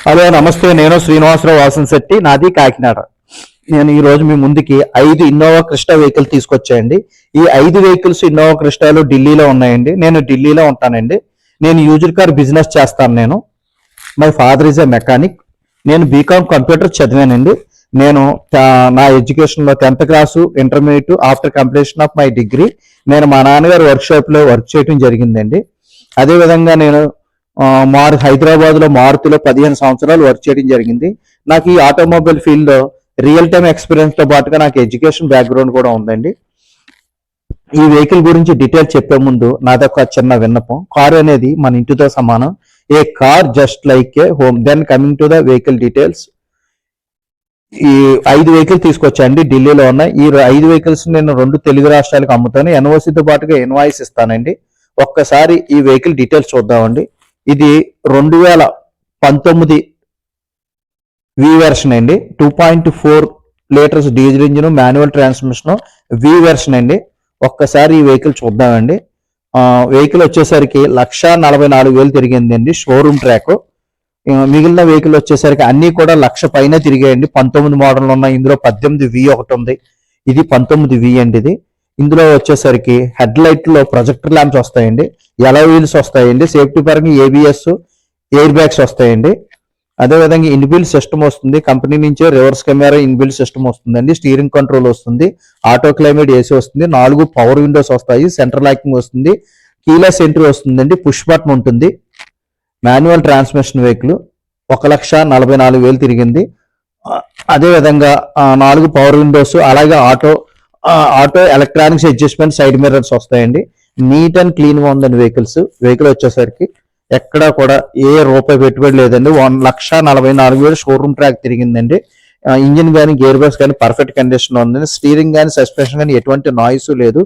Hello నమస్తే, నేను శ్రీనివాసరావు వాసంశెట్టి, నాది కాకినాడ. నేను ఈ రోజు మీ ముందుకి 5 ఇన్నోవా క్రిస్టా వెహికల్ తీసుకొచ్చాయండి. ఈ 5 వెహికల్స్ ఇన్నోవా క్రిస్టాలు ఢిల్లీలో ఉన్నాయండి. నేను ఢిల్లీలో ఉంటానండి. నేను యూజర్ కార్ బిజినెస్ చేస్తాను. My father is a mechanic. నేను బీకామ్ కంప్యూటర్ చదివానండి. నేను నా ఎడ్యుకేషన్లో 10th class, intermediate, after completion of my degree నేను మా నాన్నగారు వర్క్షాప్లో వర్క్ చేయడం జరిగిందండి. అదేవిధంగా నేను హైదరాబాద్లో మారుతిలో 15 సంవత్సరాలు వర్క్ చేయడం జరిగింది. నాకు ఈ ఆటోమొబైల్ ఫీల్డ్లో రియల్ టైమ్ ఎక్స్పీరియన్స్తో పాటుగా నాకు ఎడ్యుకేషన్ బ్యాక్గ్రౌండ్ కూడా ఉందండి. ఈ వెహికల్ గురించి డీటెయిల్ చెప్పే ముందు నాదొక చిన్న విన్నపం. కారు అనేది మన ఇంటితో సమానం. A car just like a home. Then coming to the vehicle details. ఈ 5 వెహికల్ తీసుకొచ్చాయండి, ఢిల్లీలో ఉన్నాయి. ఈ 5 వెహికల్స్ నేను 2 తెలుగు రాష్ట్రాలకు అమ్ముతాను. ఎన్ఓసితో పాటుగా ఇన్వాయిస్ ఇస్తానండి. ఒక్కసారి ఈ వెహికల్ డీటెయిల్స్ చూద్దామండి. ఇది 2019 వి వెర్షన్ అండి. 2.4 litres diesel engine, manual transmission, వి వెర్షన్ అండి. ఒక్కసారి ఈ వెహికల్ చూద్దామండి. వెహికల్ వచ్చేసరికి 1,44,000 తిరిగిందండి షోరూమ్ ట్రాక్. మిగిలిన వెహికల్ వచ్చేసరికి అన్ని కూడా 1,00,000 పైన తిరిగాయండి. 19 మోడల్ ఉన్నాయి. ఇందులో 18 వి ఒకటి ఉంది. ఇది 19 వి అండి. ఇది ఇందులో వచ్చేసరికి హెడ్ లైట్ లో ప్రొజెక్టర్ ల్యాంప్స్ వస్తాయండి, ఎలో వీల్స్ వస్తాయండి, సేఫ్టీ పరంగా ఏబిఎస్, ఎయిర్ బ్యాగ్స్ వస్తాయండి. అదేవిధంగా ఇన్బిల్డ్ సిస్టమ్ వస్తుంది, కంపెనీ నుంచే రివర్స్ కెమెరా ఇన్బిల్డ్ సిస్టమ్ వస్తుందండి. స్టీరింగ్ కంట్రోల్ వస్తుంది, ఆటో క్లైమేట్ ఏసీ వస్తుంది, 4 పవర్ విండోస్ వస్తాయి, సెంట్రల్ లాకింగ్ వస్తుంది, కీలెస్ ఎంట్రీ వస్తుందండి, పుష్ బటన్ ఉంటుంది. మాన్యువల్ ట్రాన్స్మిషన్ వెహికల్ 1,44,000 తిరిగింది. అదేవిధంగా 4 పవర్ విండోస్, అలాగే auto electronics adjustment, side mirrors వస్తాయండి. నీట్ అండ్ క్లీన్ గా ఉందండి వెహికల్ వచ్చేసరికి ఎక్కడా కూడా ఏ రూపాయి పెట్టుబడి లేదండి. 1,44,000 షోరూమ్ ట్రాక్ తిరిగిందండి. ఇంజిన్ కానీ గేర్ బాక్స్ కానీ పర్ఫెక్ట్ కండిషన్ లో ఉందండి. స్టీరింగ్ కానీ సస్పెన్షన్ కానీ ఎటువంటి నాయిస్ లేదు,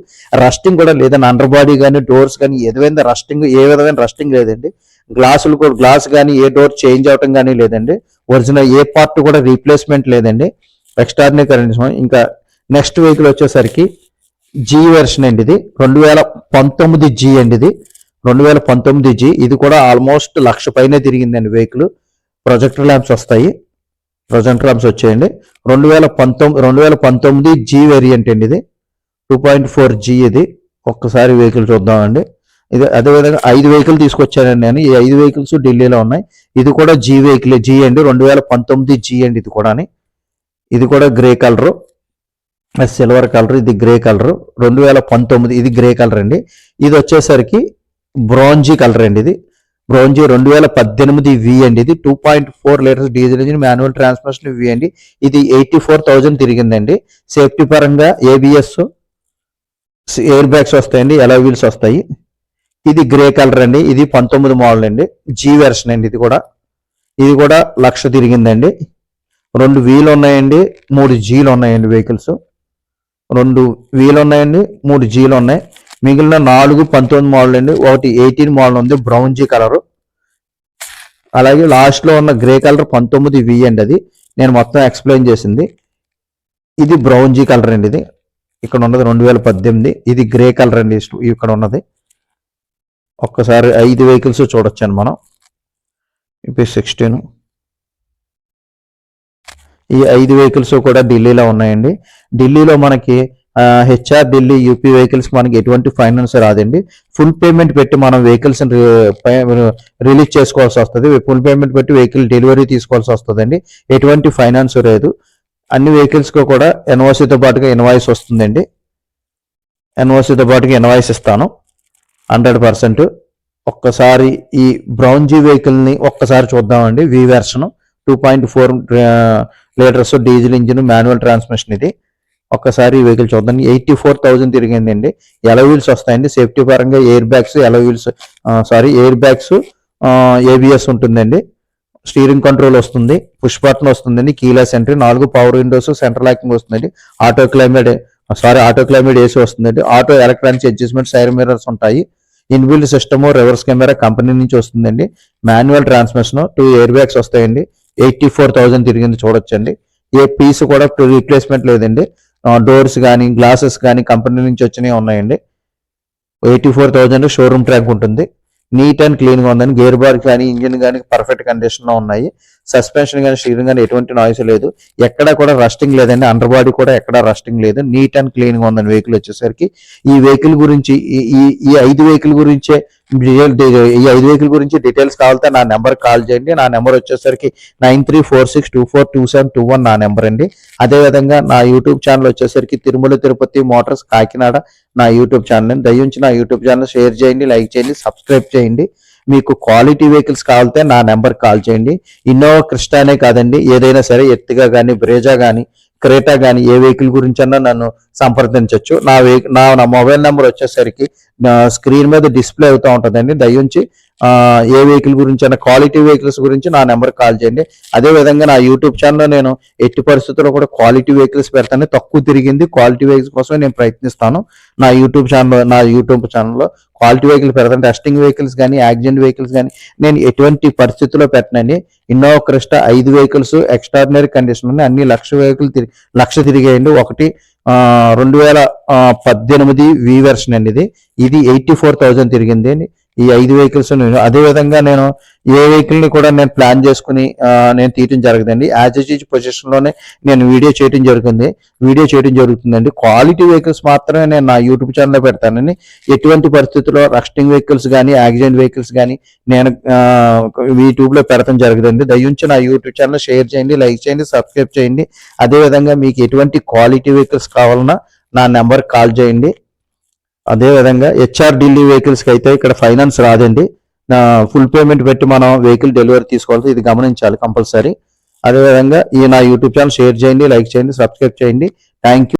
రస్టింగ్ కూడా లేదండి. అండర్ బాడీ కానీ డోర్స్ కానీ ఏ విధమైన రస్టింగ్ లేదండి. గ్లాస్ కానీ ఏ డోర్ చేంజ్ అవటం కానీ లేదండి. ఒరిజినల్ ఏ పార్ట్ కూడా రీప్లేస్మెంట్ లేదండి. Extraordinary condition. ఇంకా నెక్స్ట్ వెహికల్ వచ్చేసరికి జీ వెర్షన్ అండి. ఇది 2019 జీ అండి. ఇది 2019 జీ. ఇది కూడా ఆల్మోస్ట్ 1,00,000 పైనే తిరిగిందండి వెహికల్. ప్రొజెక్టర్ ల్యాంప్స్ వస్తాయి, ప్రొజెక్టర్ ల్యాంప్స్ వచ్చాయండి. 2019 జీ వేరియంట్ అండి. ఇది 2.4 జీ. ఇది ఒక్కసారి వెహికల్ చూద్దామండి. ఇది అదేవిధంగా 5 వెహికల్ తీసుకొచ్చానండి నేను. ఈ 5 వెహికల్స్ ఢిల్లీలో ఉన్నాయి. ఇది కూడా జీ వెహికల్, జీ అండి, 2019 జీ అండి. ఇది కూడా గ్రే కలర్, సిల్వర్ కలర్. ఇది గ్రే కలర్ 2019. ఇది గ్రే కలర్ అండి. ఇది వచ్చేసరికి బ్రాంజీ కలర్ అండి. ఇది బ్రాంజీ 2018 వి అండి. ఇది 2.4 litres diesel engine, manual transmission, V అండి. ఇది 84,000 తిరిగిందండి. సేఫ్టీ పరంగా ఏబిఎస్, ఎయిర్ బ్యాగ్స్ వస్తాయండి, ఎలో వీల్స్ వస్తాయి. ఇది గ్రే కలర్ అండి. ఇది 19 మోడల్ అండి, జీ వెర్షన్ అండి. ఇది కూడా 1,00,000 తిరిగిందండి. 2 వీల్ ఉన్నాయండి, 3 జీలు ఉన్నాయండి. వెహికల్స్ 2 వీల్ ఉన్నాయండి, 3 జీలు ఉన్నాయి. మిగిలిన 4 19 మోడల్ అండి, ఒకటి 18 మోడల్ ఉంది, బ్రౌన్ జీ కలర్. అలాగే లాస్ట్ లో ఉన్న గ్రే కలర్ 19 వి అండి. అది నేను మొత్తం ఎక్స్ప్లెయిన్ చేసింది. ఇది బ్రౌన్ జీ కలర్ అండి. ఇది ఇక్కడ ఉన్నది 2018. ఇది గ్రే కలర్ అండి ఇక్కడ ఉన్నది. ఒక్కసారి 5 వెహికల్స్ చూడొచ్చాను మనం. ఇప్పుడు 16. ఈ 5 వెహికల్స్ కూడా ఢిల్లీలో ఉన్నాయండి. ఢిల్లీలో మనకి హెచ్ఆర్ ఢిల్లీ యూపీ వెహికల్స్ మనకి ఎటువంటి ఫైనాన్స్ రాదండి. ఫుల్ పేమెంట్ పెట్టి మనం వెహికల్స్ రిలీజ్ చేసుకోవాల్సి వస్తుంది. ఫుల్ పేమెంట్ పెట్టి వెహికల్ డెలివరీ తీసుకోవాల్సి వస్తుందండి. ఎటువంటి ఫైనాన్స్ లేదు. అన్ని వెహికల్స్ కూడా ఎన్ఓసితో పాటుగా ఇన్వాయిస్ వస్తుందండి. ఎన్ఓసితో పాటుగా ఇన్వాయిస్ ఇస్తాను 100%. ఒక్కసారి ఈ బ్రౌన్ జీ వెహికల్ ని ఒక్కసారి చూద్దామండి. V version 2.4 litres diesel engine, manual transmission. ఇది ఒక్కసారి ఈ వెహికల్ చూద్దాం. 84,000 తిరిగిందండి. ఎలో వీల్స్ వస్తాయండి. సేఫ్టీ పరంగా air bags, air bags, ABS ఉంటుందండి. స్టీరింగ్ కంట్రోల్ వస్తుంది, పుష్ బటన్ వస్తుందండి, keyless entry, 4 power windows, central locking వస్తుందండి, ఆటో క్లైమేట్ ఏసీ వస్తుందండి, auto electronics adjustment, side mirrors ఉంటాయి, inbuilt system, reverse camera company నుంచి వస్తుందండి, మాన్యువల్ ట్రాన్స్మిషన్, 2 ఎయిర్ బ్యాగ్స్ వస్తాయండి. 84,000 తిరిగింది చూడొచ్చండి. ఏ పీస్ కూడా రీప్లేస్మెంట్ లేదండి. డోర్స్ కానీ గ్లాసెస్ కానీ కంపెనీ నుంచి వచ్చినవి ఉన్నాయండి. 84,000 షోరూమ్ ట్రాక్ ఉంటుంది. నీట్ అండ్ క్లీన్గా ఉందండి. గేర్ బార్ కానీ ఇంజిన్ కానీ పర్ఫెక్ట్ కండిషన్లో ఉన్నాయి. సస్పెన్షన్ కానీ స్టీరింగ్ కానీ ఎటువంటి నాయిస్ లేదు. ఎక్కడ కూడా రస్టింగ్ లేదండి. అండర్ బాడీ కూడా ఎక్కడ రస్టింగ్ లేదు. నీట్ అండ్ క్లీన్గా ఉందండి వెహికల్ వచ్చేసరికి. ఈ వెహికల్ గురించి ఈ 5 వెహికల్ గురించే ఈ 5 వెహికల్ గురించి డీటెయిల్స్ కావాలంటే నా నెంబర్ కాల్ చేయండి. నా నెంబర్ వచ్చేసరికి 9346242721 నా నెంబర్ అండి. అదేవిధంగా నా యూట్యూబ్ ఛానల్ వచ్చేసరికి తిరుమల తిరుపతి మోటార్స్ కాకినాడ నా యూట్యూబ్ ఛానల్ అండి. దయవుంచి నా యూట్యూబ్ ఛానల్ షేర్ చేయండి, లైక్ చేయండి, సబ్స్క్రైబ్ చేయండి. మీకు క్వాలిటీ వెహికల్స్ కావాలంటే నా నెంబర్ కాల్ చేయండి. ఇన్నోవా క్రిస్టానే కాదండి, ఏదైనా సరే ఎర్టిగా కానీ బ్రేజా కానీ క్రేటా కానీ ఏ వెహికల్ గురించి అన్నా నన్ను సంప్రదించవచ్చు. నా మొబైల్ నెంబర్ వచ్చేసరికి స్క్రీన్ మీద డిస్ప్లే అవుతూ ఉంటుందండి. దయవుంచి ఏ వెహికల్ గురించి అన్న క్వాలిటీ వెహికల్స్ గురించి నా నెంబర్ కాల్ చేయండి. అదే విధంగా నా యూట్యూబ్ ఛానల్లో నేను ఎట్టి పరిస్థితుల్లో కూడా క్వాలిటీ వెహికల్స్ పెడతాను. తక్కువ తిరిగింది క్వాలిటీ వెహికల్స్ కోసం నేను ప్రయత్నిస్తాను. నా యూట్యూబ్ ఛానల్లో క్వాలిటీ వెహికల్ పెడతాను. టెస్టింగ్ వెహికల్స్ కానీ యాక్సిడెంట్ వెహికల్స్ కానీ నేను ఎటువంటి పరిస్థితుల్లో పెట్టనండి. Innova Crysta 5 vehicles extraordinary condition ఉన్నాయి. అన్ని లక్ష తిరిగేయండి. ఒకటి 2018 వి వెర్షన్ అండి. ఇది 84,000 తిరిగింది అండి. ఈ 5 వెహికల్స్ అదేవిధంగా నేను ఏ వెహికల్ ని కూడా నేను ప్లాన్ చేసుకుని నేను తీయటం జరగదండి. యాజ్ ఇట్ ఈజ్ పొజిషన్ లోనే నేను వీడియో చేయడం జరుగుతుందండి. క్వాలిటీ వెహికల్స్ మాత్రమే నేను నా యూట్యూబ్ ఛానల్లో పెడతానండి. ఎటువంటి పరిస్థితుల్లో రస్టింగ్ వెహికల్స్ కానీ యాక్సిడెంట్ వెహికల్స్ కానీ నేను యూట్యూబ్ లో పెడతాం జరగదండి. దయవుంచి నా యూట్యూబ్ ఛానల్ షేర్ చేయండి, లైక్ చేయండి, సబ్స్క్రైబ్ చేయండి. అదేవిధంగా మీకు ఎటువంటి క్వాలిటీ వెహికల్స్ కావాలన్నా నా నెంబర్ కాల్ చేయండి. అదేవిధంగా హెచ్ఆర్ ఢిల్లీ వెహికల్స్కి అయితే ఇక్కడ ఫైనాన్స్ రాదండి. ఫుల్ పేమెంట్ పెట్టి మనం వెహికల్ డెలివరీ తీసుకోవాలి. ఇది గమనించాలి కంపల్సరీ. అదేవిధంగా నా యూట్యూబ్ ఛానల్ షేర్ చేయండి, లైక్ చేయండి, సబ్స్క్రైబ్ చేయండి. Thank you.